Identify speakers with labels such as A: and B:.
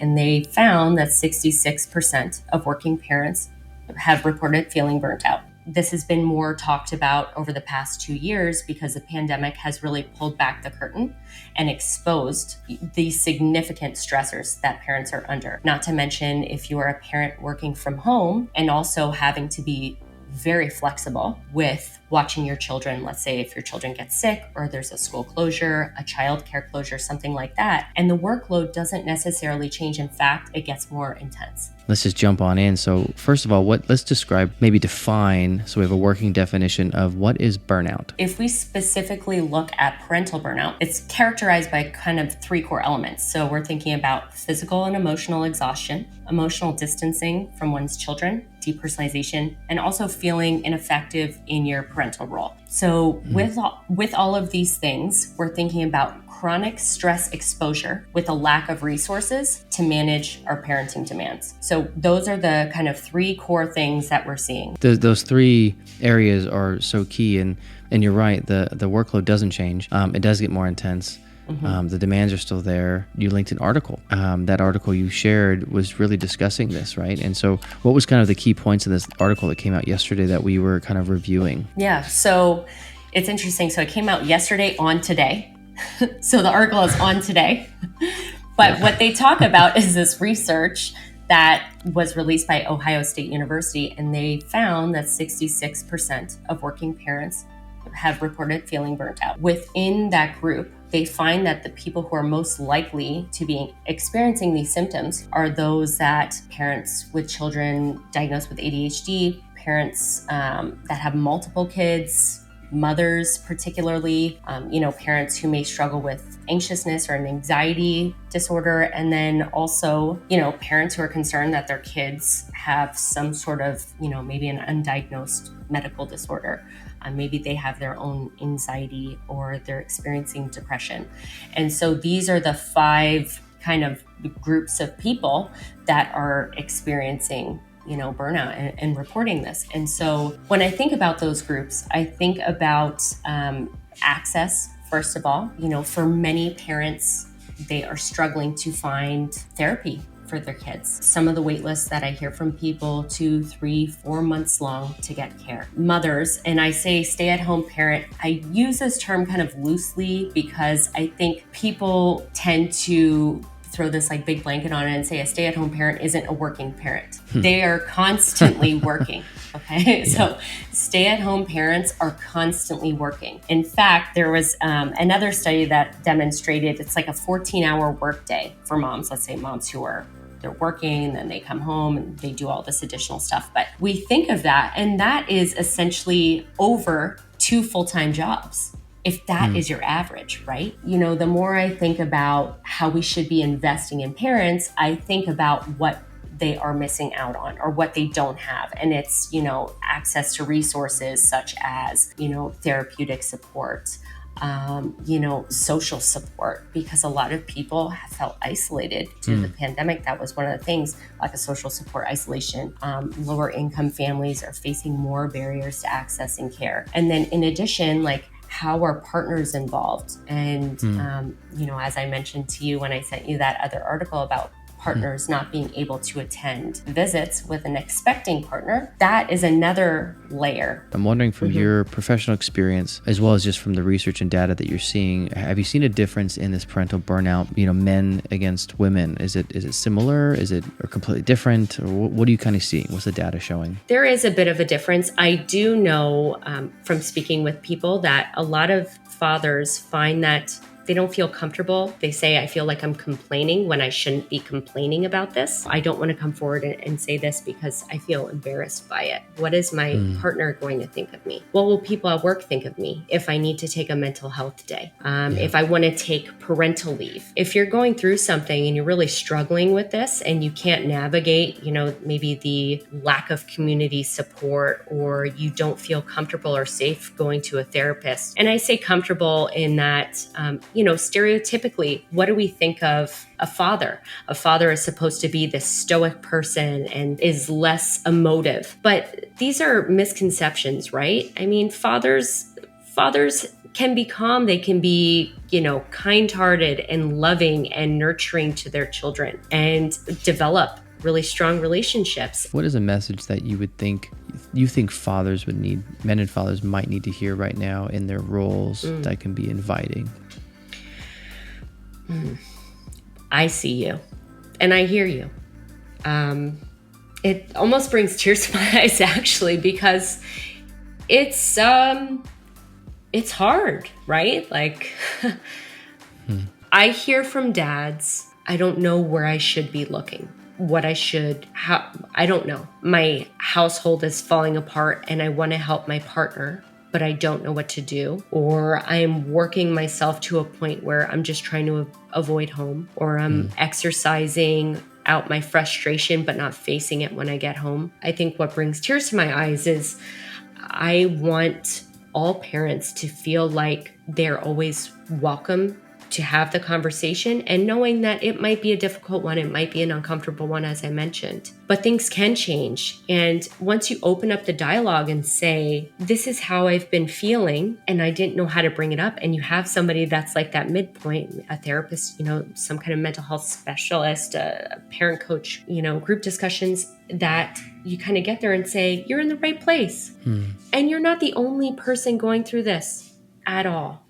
A: And they found that 66% of working parents have reported feeling burnt out. This has been more talked about over the past 2 years because the pandemic has really pulled back the curtain and exposed the significant stressors that parents are under. Not to mention if you are a parent working from home and also having to be very flexible with watching your children. Let's say if your children get sick or there's a school closure, a childcare closure, something like that. And the workload doesn't necessarily change. In fact, it gets more intense.
B: Let's just jump on in. So first of all, let's describe, maybe define, so we have a working definition of what is burnout.
A: If we specifically look at parental burnout, it's characterized by kind of 3 core elements. So we're thinking about physical and emotional exhaustion, emotional distancing from one's children, depersonalization, and also feeling ineffective in your parental role. So with all of these things, we're thinking about chronic stress exposure with a lack of resources to manage our parenting demands. So those are the kind of 3 core things that we're seeing.
B: Those 3 areas are so key, and you're right, the workload doesn't change. It does get more intense. The demands are still there. You linked an article. That article you shared was really discussing this, right? And so what was kind of the key points of this article that came out yesterday that we were kind of reviewing?
A: Yeah, so it's interesting. So it came out yesterday on today. So the article is on today. But what they talk about is this research that was released by Ohio State University, and they found that 66% of working parents have reported feeling burnt out. Within that group, they find that the people who are most likely to be experiencing these symptoms are those that parents with children diagnosed with ADHD, parents that have multiple kids, mothers particularly, parents who may struggle with anxiousness or an anxiety disorder, and then also, parents who are concerned that their kids have some sort of, maybe an undiagnosed medical disorder. Maybe they have their own anxiety or they're experiencing depression. And so these are the 5 kind of groups of people that are experiencing burnout and reporting this. And so when I think about those groups, I think about access, first of all. For many parents, they are struggling to find therapy for their kids. Some of the wait lists that I hear from people, 2, 3, 4 months long to get care. Mothers, and I say stay-at-home parent, I use this term kind of loosely because I think people tend to throw this like big blanket on it and say a stay-at-home parent isn't a working parent. They are constantly working. Okay, so stay-at-home parents are constantly working. In fact, there was another study that demonstrated it's like a 14-hour workday for moms. Let's say moms who they're working and then they come home and they do all this additional stuff. But we think of that, and that is essentially over 2 full-time jobs. If that is your average, right? The more I think about how we should be investing in parents, I think about what they are missing out on or what they don't have. And it's, access to resources such as, therapeutic support, social support, because a lot of people have felt isolated due to the pandemic. That was one of the things, like a social support isolation. Lower income families are facing more barriers to accessing care. And then in addition, how are partners involved? And, as I mentioned to you when I sent you that other article about partners not being able to attend visits with an expecting partner, that is another layer.
B: I'm wondering from your professional experience, as well as just from the research and data that you're seeing, have you seen a difference in this parental burnout, men against women? Is it similar? Is it completely different? Or what are you kind of seeing? What's the data showing?
A: There is a bit of a difference. I do know from speaking with people that a lot of fathers find that they don't feel comfortable. They say, I feel like I'm complaining when I shouldn't be complaining about this. I don't want to come forward and say this because I feel embarrassed by it. What is my partner going to think of me? What will people at work think of me if I need to take a mental health day? If I want to take parental leave? If you're going through something and you're really struggling with this and you can't navigate, maybe the lack of community support, or you don't feel comfortable or safe going to a therapist. And I say comfortable in that, stereotypically, what do we think of a father? A father is supposed to be this stoic person and is less emotive. But these are misconceptions, right? I mean, fathers can be calm. They can be, kind-hearted and loving and nurturing to their children and develop really strong relationships.
B: What is a message that you think fathers would need, men and fathers might need to hear right now in their roles that can be inviting?
A: I see you and I hear you. It almost brings tears to my eyes, actually, because it's hard, right? Like, I hear from dads, I don't know where I should be looking, I don't know. My household is falling apart and I want to help my partner, but I don't know what to do. Or I'm working myself to a point where I'm just trying to avoid home, or I'm exercising out my frustration, but not facing it when I get home. I think what brings tears to my eyes is I want all parents to feel like they're always welcome to have the conversation, and knowing that it might be a difficult one, it might be an uncomfortable one, as I mentioned, but things can change. And once you open up the dialogue and say, this is how I've been feeling, and I didn't know how to bring it up, and you have somebody that's like that midpoint, a therapist, some kind of mental health specialist, a parent coach, group discussions, that you kind of get there and say, you're in the right place. And you're not the only person going through this at all.